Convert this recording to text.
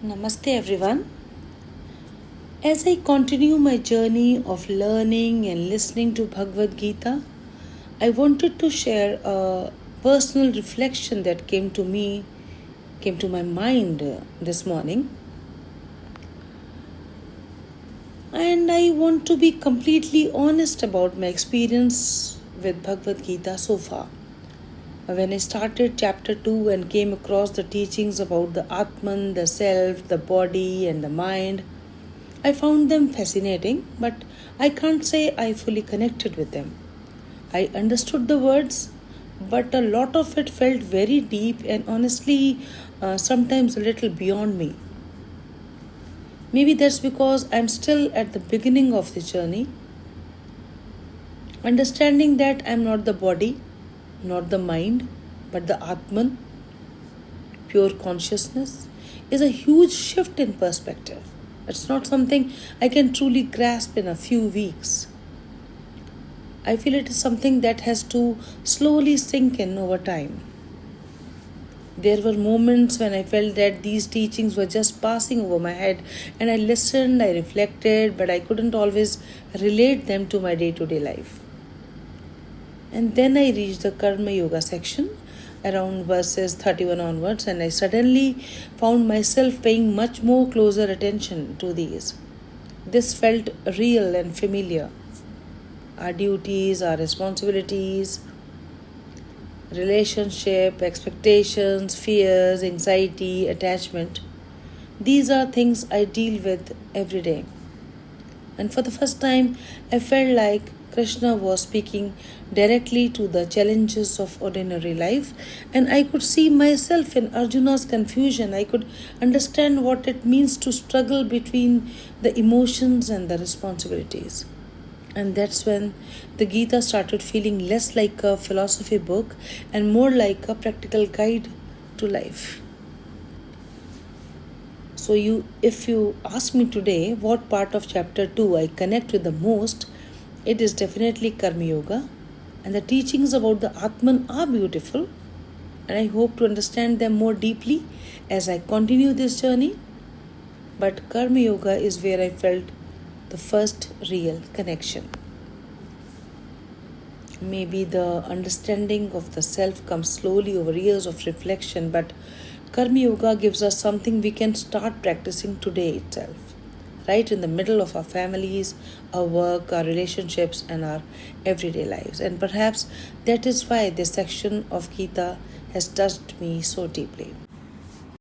Namaste everyone. As I continue my journey of learning and listening to Bhagavad Gita, I wanted to share a personal reflection that came to my mind this morning. And I want to be completely honest about my experience with Bhagavad Gita so far. When I started chapter 2 and came across the teachings about the Atman, the self, the body, and the mind, I found them fascinating, but I can't say I fully connected with them. I understood the words, but a lot of it felt very deep and honestly, sometimes a little beyond me. Maybe that's because I'm still at the beginning of the journey, understanding that I'm not the body, not the mind, but the Atman, pure consciousness, is a huge shift in perspective. It's not something I can truly grasp in a few weeks. I feel it is something that has to slowly sink in over time. There were moments when I felt that these teachings were just passing over my head, and I listened, I reflected, but I couldn't always relate them to my day to day life. And then I reached the Karma Yoga section around verses 31 onwards, and I suddenly found myself paying much more closer attention to these. This felt real and familiar. Our duties, our responsibilities, relationship, expectations, fears, anxiety, attachment. These are things I deal with every day. And for the first time, I felt like Krishna was speaking directly to the challenges of ordinary life, and I could see myself in Arjuna's confusion. I could understand what it means to struggle between the emotions and the responsibilities. And that's when the Gita started feeling less like a philosophy book and more like a practical guide to life. So if you ask me today what part of chapter 2 I connect with the most, it is definitely Karma Yoga. And the teachings about the Atman are beautiful, and I hope to understand them more deeply as I continue this journey. But Karma Yoga is where I felt the first real connection. Maybe the understanding of the self comes slowly over years of reflection, but Karma Yoga gives us something we can start practicing today itself, right in the middle of our families, our work, our relationships, and our everyday lives. And perhaps that is why this section of Gita has touched me so deeply.